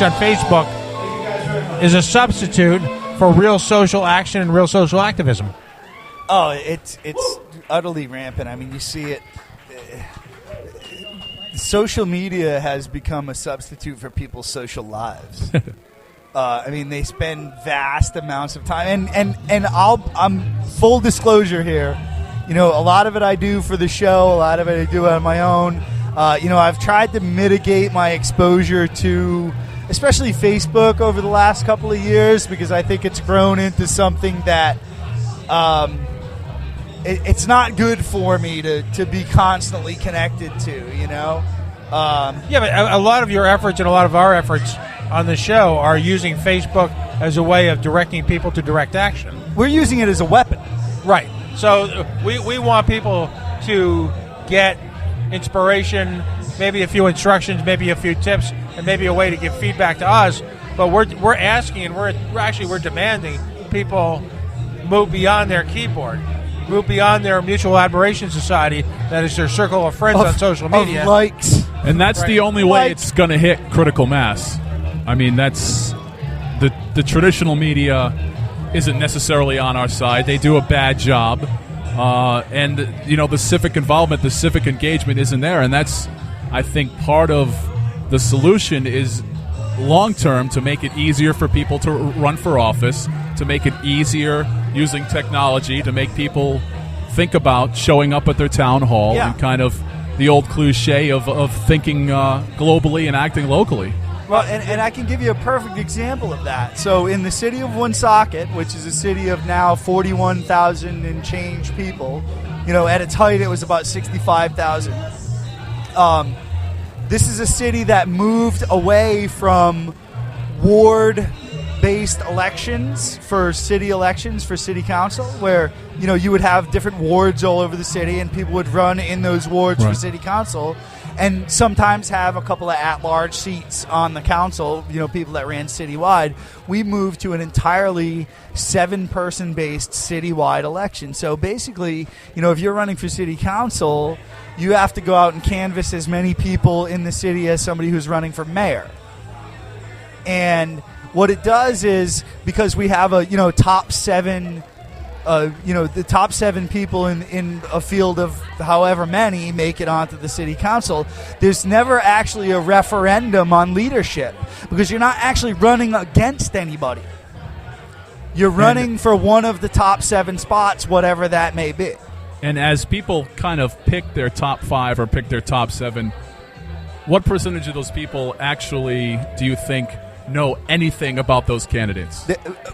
on Facebook is a substitute for real social action and real social activism. Oh, it's utterly rampant. I mean, you see it. Social media has become a substitute for people's social lives. I mean, they spend vast amounts of time, and I'm full disclosure here. You know, a lot of it I do for the show, a lot of it I do on my own. You know, I've tried to mitigate my exposure to, especially Facebook, over the last couple of years, because I think it's grown into something that it's not good for me to be constantly connected to, you know? Yeah, but a lot of your efforts and a lot of our efforts on the show are using Facebook as a way of directing people to direct action. We're using it as a weapon. Right. So we want people to get inspiration, maybe a few instructions, maybe a few tips, and maybe a way to give feedback to us. But we're asking and we're demanding people move beyond their keyboard, move beyond their mutual admiration society that is their circle of friends on social media. Of likes. And that's the only way it's going to hit critical mass. I mean, that's the traditional media isn't necessarily on our side. They do a bad job. And, you know, the civic involvement, the civic engagement isn't there. And that's, I think, part of the solution is long-term to make it easier for people to run for office, to make it easier using technology, to make people think about showing up at their town hall and kind of the old cliche of thinking globally and acting locally. Well, and I can give you a perfect example of that. So in the city of Woonsocket, which is a city of now 41,000 and change people, you know, at its height it was about 65,000. This is a city that moved away from ward-based elections for city council, where, you know, you would have different wards all over the city and people would run in those wards for city council, and sometimes have a couple of at-large seats on the council, you know, people that ran citywide. We moved to an entirely 7-person-based citywide election. So basically, you know, if you're running for city council, you have to go out and canvass as many people in the city as somebody who's running for mayor. And what it does is, because we have a, you know, top 7... the top 7 people in a field of however many make it onto the city council, there's never actually a referendum on leadership, because you're not actually running against anybody. You're running for one of the top 7 spots, whatever that may be. And as people kind of pick their top 5 or pick their top 7, what percentage of those people actually do you think know anything about those candidates?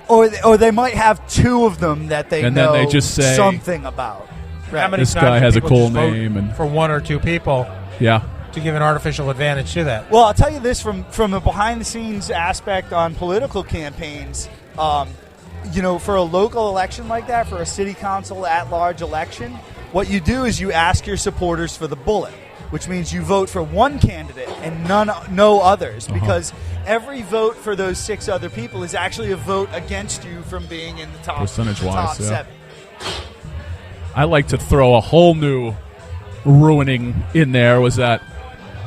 Or they might have 2 of them that they and know then they just say something about. Right. How many this times guy do has a people cool just vote name and for 1 or 2 people to give an artificial advantage to that? Well, I'll tell you this from a behind-the-scenes aspect on political campaigns. You know, for a local election like that, for a city council at-large election, what you do is you ask your supporters for the bullet, which means you vote for one candidate and no others, because every vote for those 6 other people is actually a vote against you from being in the top percentage-wise, 7. I like to throw a whole new ruining in there, was that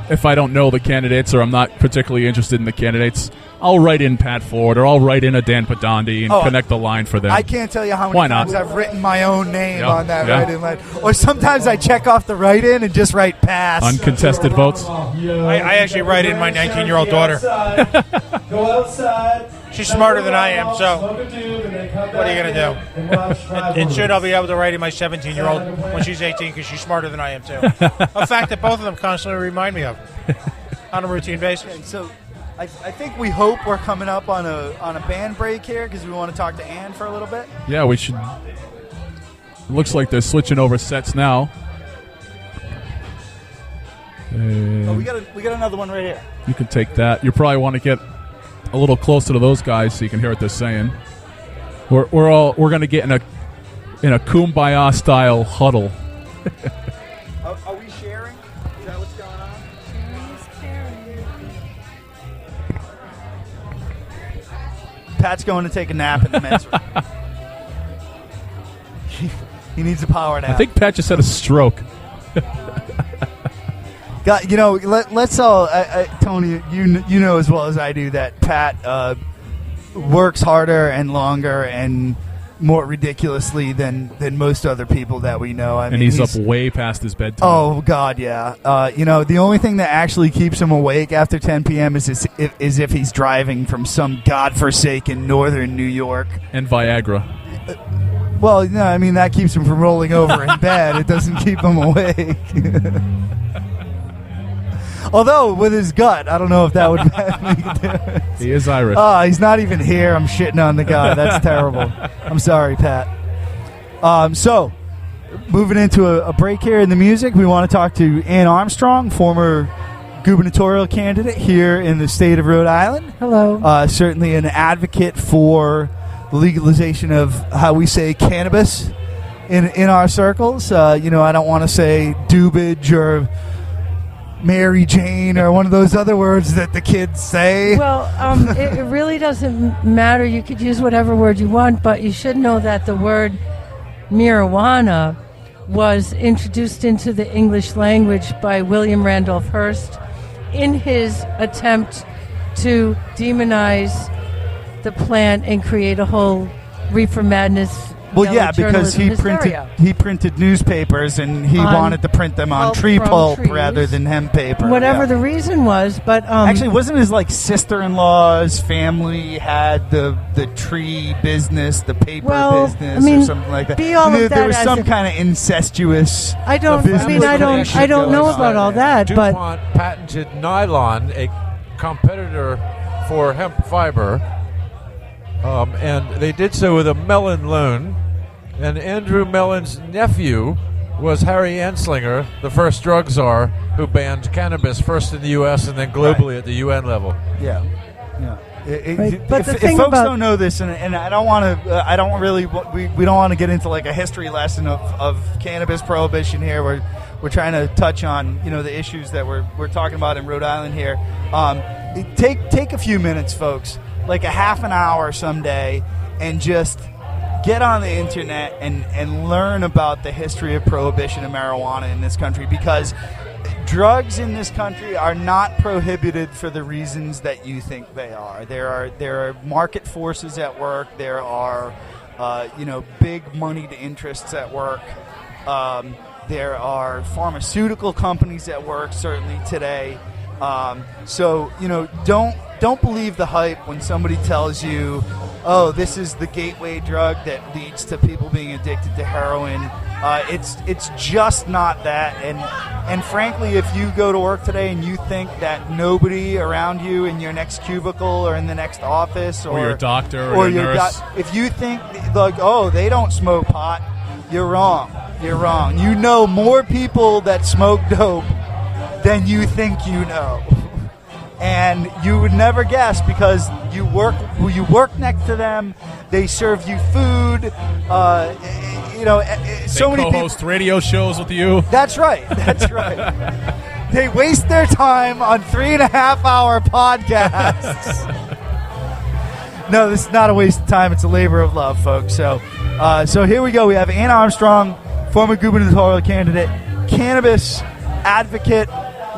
if I don't know the candidates or I'm not particularly interested in the candidates, I'll write in Pat Ford or I'll write in a Dan Padandi and connect the line for them. I can't tell you how many times I've written my own name on that write-in line. Or sometimes I check off the write-in and just write pass. Uncontested votes? I actually write in my 19-year-old daughter. Go outside. She's smarter than I am, so what are you going to do? And soon I'll be able to write in my 17-year-old when she's 18, because she's smarter than I am, too. A fact that both of them constantly remind me of on a routine basis. And so I think we hope we're coming up on a band break here, because we want to talk to Ann for a little bit. Yeah, we should. Looks like they're switching over sets now. We got another one right here. You can take that. You probably want to get a little closer to those guys so you can hear what they're saying. We're going to get in a kumbaya style huddle. Are we sharing? Is that what's going on? Sharing. Pat's going to take a nap in the men's room. He needs a power nap. I think Pat just had a stroke. God, let's all, Tony, you know as well as I do that Pat works harder and longer and more ridiculously than most other people that we know. I mean, he's up way past his bedtime. Oh God, yeah. The only thing that actually keeps him awake after 10 p.m. is if he's driving from some godforsaken northern New York. And Viagra. Well, no, I mean that keeps him from rolling over in bed. It doesn't keep him awake. Although with his gut, I don't know if that would make a difference. He is Irish. Oh, he's not even here. I'm shitting on the guy. That's terrible. I'm sorry, Pat. So, moving into a break here in the music, we want to talk to Ann Armstrong, former gubernatorial candidate here in the state of Rhode Island. Hello. Certainly an advocate for the legalization of how we say cannabis in our circles. I don't want to say doobage or Mary Jane or one of those other words that the kids say. Well, it really doesn't matter. You could use whatever word you want, but you should know that the word marijuana was introduced into the English language by William Randolph Hearst in his attempt to demonize the plant and create a whole reefer madness. Well, yeah, because he printed newspapers and he wanted to print them on tree pulp rather than hemp paper. Whatever the reason was, but actually, wasn't his sister-in-law's family had the tree business, the paper business, or something like that? There was some kind of incestuous. I don't know about all that. DuPont but patented nylon, a competitor for hemp fiber. And they did so with a Mellon loan. And Andrew Mellon's nephew was Harry Anslinger, the first drug czar who banned cannabis first in the U.S. and then globally at the UN level. Yeah. But if folks don't know this, and I don't want to, we don't want to get into a history lesson of cannabis prohibition here. We're trying to touch on the issues that we're talking about in Rhode Island here. Take a few minutes, folks. Like a half an hour someday, and just get on the internet and learn about the history of prohibition of marijuana in this country, because drugs in this country are not prohibited for the reasons that you think they are. There are market forces at work. There are big moneyed interests at work. There are pharmaceutical companies at work certainly today. So don't believe the hype when somebody tells you, oh, this is the gateway drug that leads to people being addicted to heroin. It's just not that. And frankly, if you go to work today and you think that nobody around you in your next cubicle or in the next office or your doctor or your nurse, if you think oh, they don't smoke pot, you're wrong. You're wrong. You know more people that smoke dope than you think you know. And you would never guess, because you work next to them. They serve you food. So many people co-host radio shows with you. That's right. That's right. They waste their time on 3.5-hour podcasts. No, this is not a waste of time. It's a labor of love, folks. So here we go. We have Ann Armstrong, former gubernatorial candidate, cannabis advocate,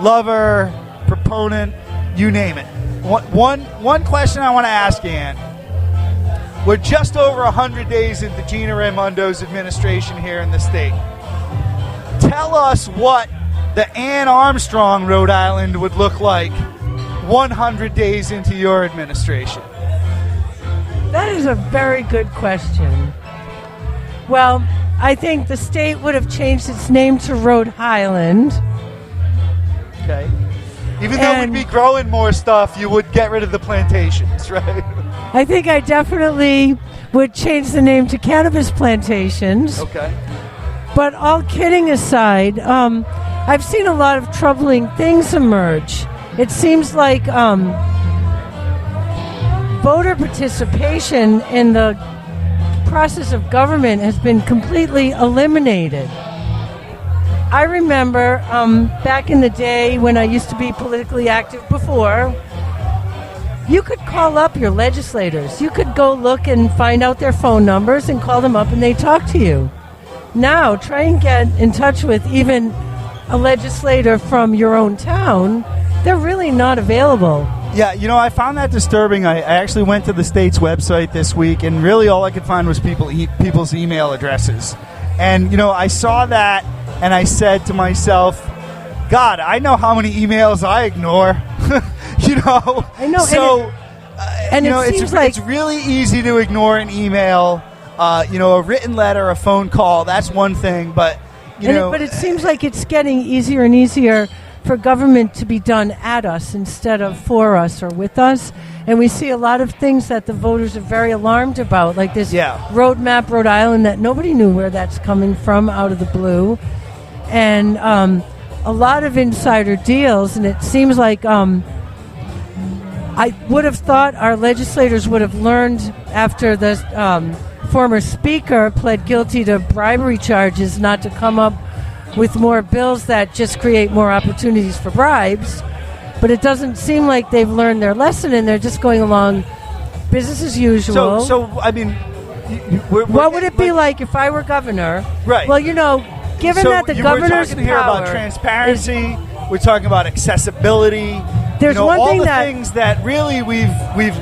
lover, proponent, you name it. One question I want to ask Ann. We're just over 100 days into Gina Raimondo's administration here in the state. Tell us what the Ann Armstrong Rhode Island would look like 100 days into your administration. that is a very good question. Well, I think the state would have changed its name to Rhode Island. Okay. Even though we'd be growing more stuff, you would get rid of the plantations, right? I think I definitely would change the name to Cannabis Plantations. Okay. But all kidding aside, I've seen a lot of troubling things emerge. It seems like voter participation in the process of government has been completely eliminated. I remember back in the day when I used to be politically active before, you could call up your legislators. You could go look and find out their phone numbers and call them up and they talk to you. Now, try and get in touch with even a legislator from your own town, they're really not available. Yeah, I found that disturbing. I actually went to the state's website this week, and really all I could find was people's email addresses. And, I saw that, and I said to myself, God, I know how many emails I ignore. I know. So, it seems it's really easy to ignore an email. A written letter, a phone call, that's one thing. But, But it seems like it's getting easier and easier for government to be done at us instead of for us or with us. And we see a lot of things that the voters are very alarmed about, like this roadmap Rhode Island that nobody knew where that's coming from out of the blue. And a lot of insider deals, and it seems like I would have thought our legislators would have learned after the former speaker pled guilty to bribery charges not to come up with more bills that just create more opportunities for bribes. But it doesn't seem like they've learned their lesson, and they're just going along business as usual. So I mean, what would it be like if I were governor? Right. Well, given that the governor's we're talking here about transparency, we're talking about accessibility. There's one all thing the things that really we've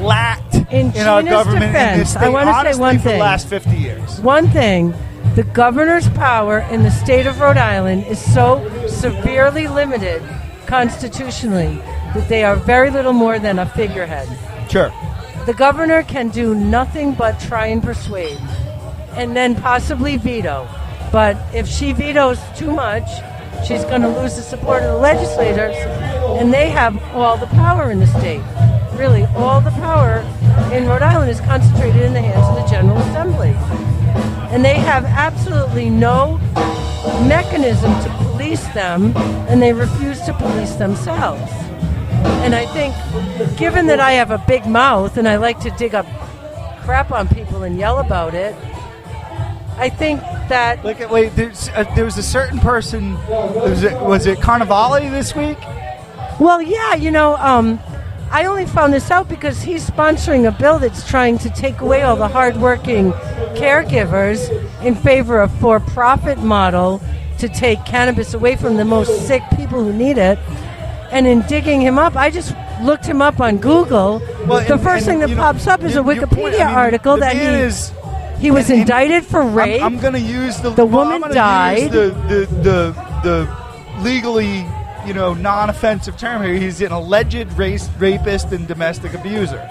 lacked in our Gina's government defense, in this state, I want to say one for the thing. last 50 years. One thing, the governor's power in the state of Rhode Island is so severely limited constitutionally that they are very little more than a figurehead. Sure. The governor can do nothing but try and persuade, and then possibly veto. But if she vetoes too much, she's going to lose the support of the legislators, and they have all the power in the state. Really, all the power in Rhode Island is concentrated in the hands of the General Assembly. And they have absolutely no mechanism to police them, and they refuse to police themselves. And I think, given that I have a big mouth and I like to dig up crap on people and yell about it, I think that... Wait, there was a certain person, was it Carnivale this week? Well, yeah, I only found this out because he's sponsoring a bill that's trying to take away all the hardworking caregivers in favor of for-profit model to take cannabis away from the most sick people who need it. And in digging him up, I just looked him up on Google. The first thing that pops up is a Wikipedia article that he was indicted for rape. I'm going to use the woman died. The legally, non-offensive term here. He's an alleged rapist and domestic abuser.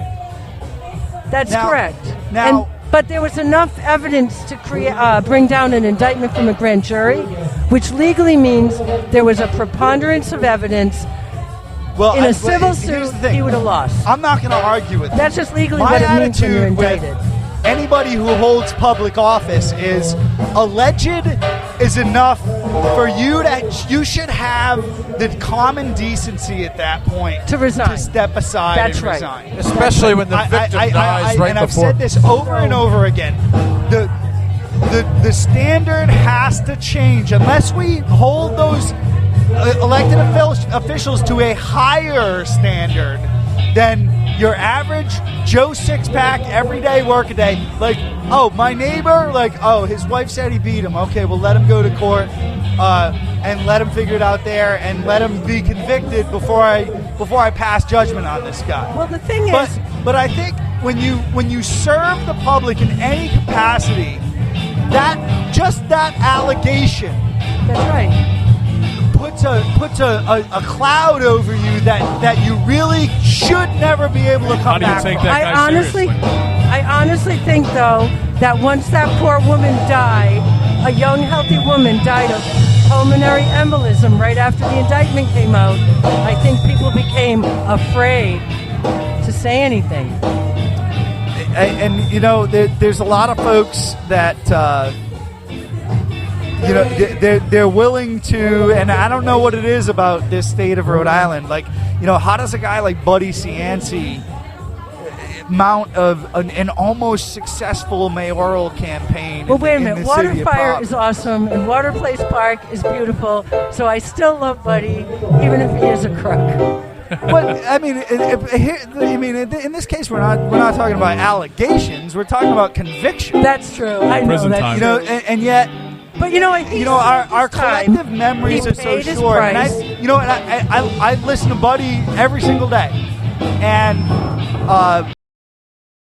That's correct. But there was enough evidence to bring down an indictment from a grand jury, which legally means there was a preponderance of evidence. Well, in a civil suit, he would have lost. I'm not going to argue with that. That's just legally what it means when you're indicted. Anybody who holds public office is alleged is enough for you should have the common decency at that point to resign, to step aside and resign. Especially when the victim dies right and before. I've said this over and over again. The standard has to change unless we hold those elected officials to a higher standard than your average Joe Sixpack everyday workaday. Like, my neighbor, his wife said he beat him. Okay, well, let him go to court and let him figure it out there and let him be convicted before I pass judgment on this guy. Well, the thing is, but I think when you serve the public in any capacity, that allegation, that's right, puts a cloud over you that you really should never be able to come back from. I honestly think, though, that once that poor woman died, a young, healthy woman died of pulmonary embolism right after the indictment came out, I think people became afraid to say anything. And there's a lot of folks that... they're willing to, and I don't know what it is about this state of Rhode Island. How does a guy like Buddy Cianci mount of an almost successful mayoral campain? Well, wait a minute. Waterfire is awesome, and Water Place Park is beautiful. So I still love Buddy, even if he is a crook. But I mean, in this case, we're not talking about allegations. We're talking about conviction. That's true. I know Prison that's time. true. And yet. But you know what? Our collective memories are so paid his short. And price. I listen to Buddy every single day, and